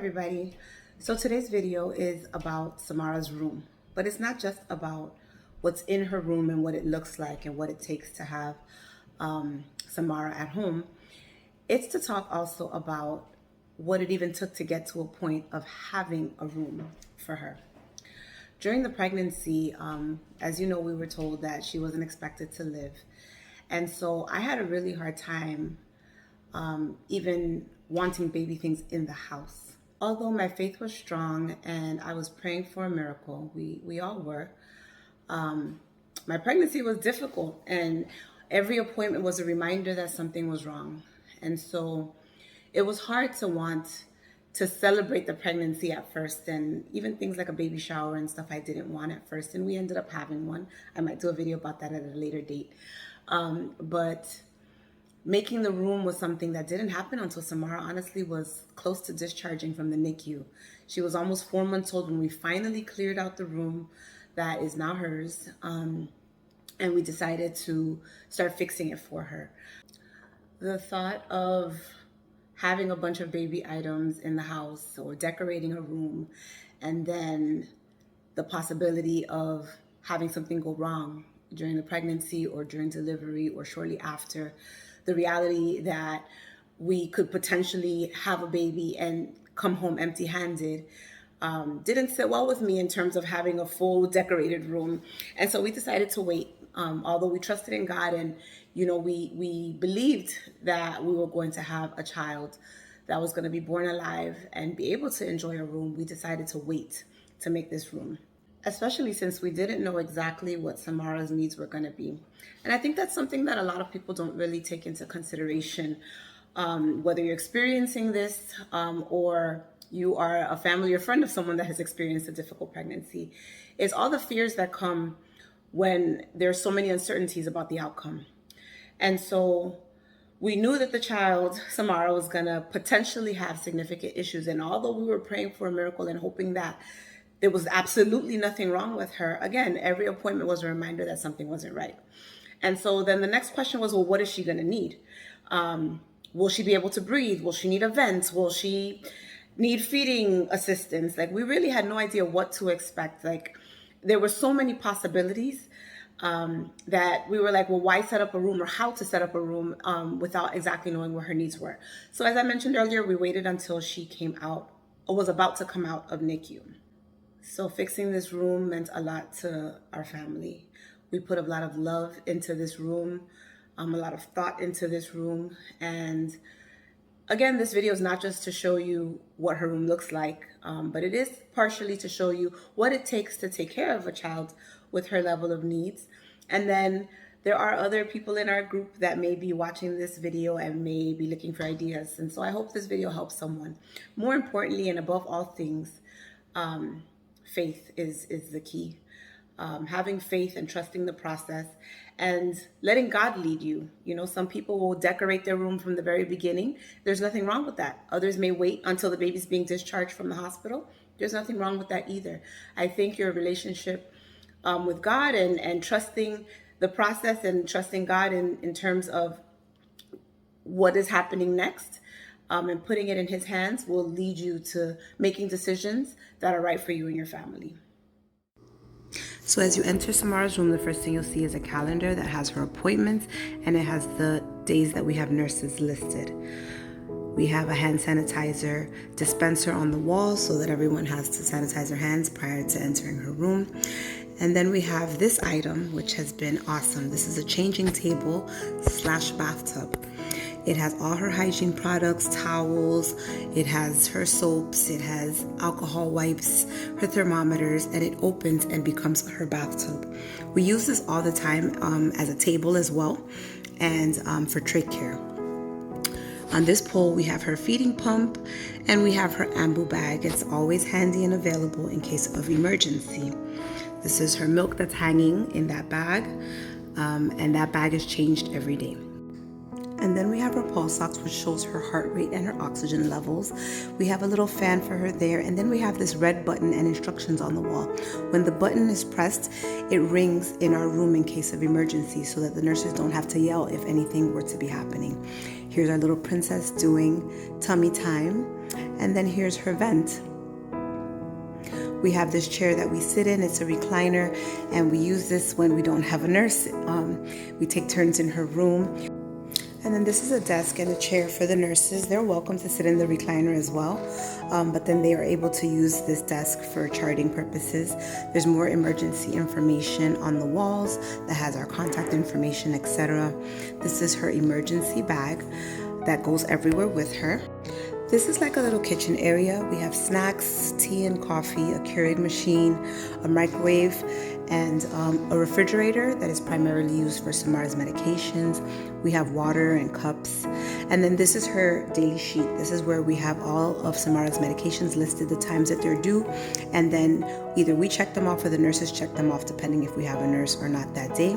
everybody. So today's video is about Samara's room, but it's not just about what's in her room and what it looks like and what it takes to have Samara at home. It's to talk also about what it even took to get to a point of having a room for her. During the pregnancy, as you know, we were told that she wasn't expected to live. And so I had a really hard time even wanting baby things in the house. Although my faith was strong and I was praying for a miracle, we all were, my pregnancy was difficult and every appointment was a reminder that something was wrong. And so it was hard to want to celebrate the pregnancy at first, and even things like a baby shower and stuff I didn't want at first, and we ended up having one. I might do a video about that at a later date. But making the room was something that didn't happen until Samara honestly was close to discharging from the NICU. She was almost 4 months old when we finally cleared out the room that is now hers, and we decided to start fixing it for her. The thought of having a bunch of baby items in the house or decorating a room, and then the possibility of having something go wrong during the pregnancy or during delivery or shortly after, the reality that we could potentially have a baby and come home empty-handed didn't sit well with me in terms of having a full decorated room. And so we decided to wait. Although we trusted in God and, we believed that we were going to have a child that was going to be born alive and be able to enjoy a room, we decided to wait to make this room, especially since we didn't know exactly what Samara's needs were going to be. And I think that's something that a lot of people don't really take into consideration, whether you're experiencing this or you are a family or friend of someone that has experienced a difficult pregnancy, is all the fears that come when there's so many uncertainties about the outcome. And so we knew that the child, Samara, was going to potentially have significant issues. And although we were praying for a miracle and hoping that there was absolutely nothing wrong with her, again, every appointment was a reminder that something wasn't right. And so then the next question was, well, what is she going to need? Will she be able to breathe? Will she need a vent? Will she need feeding assistance? Like, we really had no idea what to expect. Like, there were so many possibilities that we were like, well, why set up a room or how to set up a room without exactly knowing what her needs were. So as I mentioned earlier, we waited until she came out or was about to come out of NICU. So fixing this room meant a lot to our family. We put a lot of love into this room, a lot of thought into this room. And again, this video is not just to show you what her room looks like, but it is partially to show you what it takes to take care of a child with her level of needs. And then there are other people in our group that may be watching this video and may be looking for ideas. And so I hope this video helps someone. More importantly, and above all things, faith is the key. Having faith and trusting the process and letting God lead you. Some people will decorate their room from the very beginning. There's nothing wrong with that. Others may wait until the baby's being discharged from the hospital. There's nothing wrong with that either. I think your relationship with God and trusting the process and trusting God in terms of what is happening next and putting it in His hands will lead you to making decisions that are right for you and your family. So as you enter Samara's room, the first thing you'll see is a calendar that has her appointments, and it has the days that we have nurses listed. We have a hand sanitizer dispenser on the wall so that everyone has to sanitize their hands prior to entering her room. And then we have this item, which has been awesome. This is a changing table / bathtub. It has all her hygiene products, towels, it has her soaps, it has alcohol wipes, her thermometers, and it opens and becomes her bathtub. We use this all the time as a table as well, and for trach care. On this pole, we have her feeding pump, and we have her ambu bag. It's always handy and available in case of emergency. This is her milk that's hanging in that bag, and that bag is changed every day. And then we have her pulse ox, which shows her heart rate and her oxygen levels. We have a little fan for her there. And then we have this red button and instructions on the wall. When the button is pressed, it rings in our room in case of emergency so that the nurses don't have to yell if anything were to be happening. Here's our little princess doing tummy time. And then here's her vent. We have this chair that we sit in. It's a recliner, and we use this when we don't have a nurse. We take turns in her room. And then this is a desk and a chair for the nurses. They're welcome to sit in the recliner as well, but then they are able to use this desk for charting purposes. There's more emergency information on the walls that has our contact information, etc. This is her emergency bag that goes everywhere with her. This is like a little kitchen area. We have snacks, tea and coffee, a Keurig machine, a microwave, and a refrigerator that is primarily used for Samara's medications. We have water and cups. And then this is her daily sheet. This is where we have all of Samara's medications listed, the times that they're due, and then either we check them off or the nurses check them off depending if we have a nurse or not that day.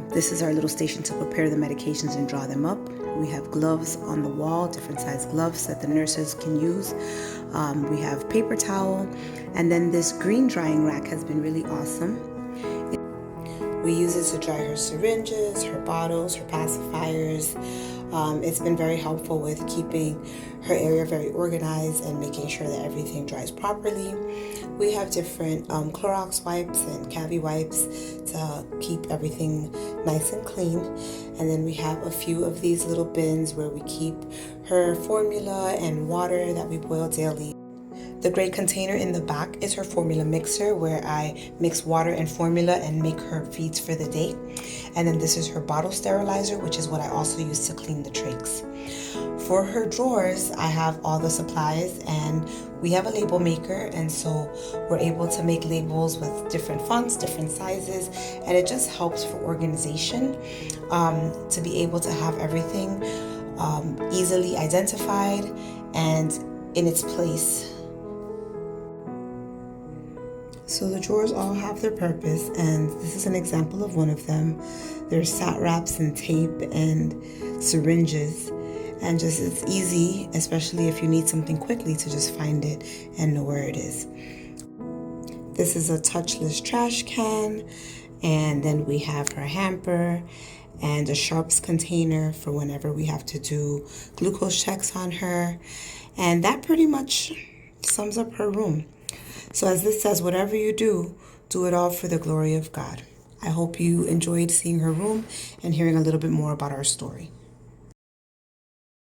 This is our little station to prepare the medications and draw them up. We have gloves on the wall, different size gloves that the nurses can use. We have paper towel, and then this green drying rack has been really awesome. We use it to dry her syringes, her bottles, her pacifiers. It's been very helpful with keeping her area very organized and making sure that everything dries properly. We have different Clorox wipes and Cavi wipes to keep everything nice and clean. And then we have a few of these little bins where we keep her formula and water that we boil daily. The gray container in the back is her formula mixer, where I mix water and formula and make her feeds for the day. And then this is her bottle sterilizer, which is what I also use to clean the trachs. For her drawers, I have all the supplies, and we have a label maker, and so we're able to make labels with different fonts, different sizes, and it just helps for organization, to be able to have everything easily identified and in its place. So the drawers all have their purpose, and this is an example of one of them. There's sat wraps and tape and syringes, and just it's easy, especially if you need something quickly, to just find it and know where it is. This is a touchless trash can, and then we have her hamper and a sharps container for whenever we have to do glucose checks on her, and that pretty much sums up her room. So as this says, whatever you do, do it all for the glory of God. I hope you enjoyed seeing her room and hearing a little bit more about our story.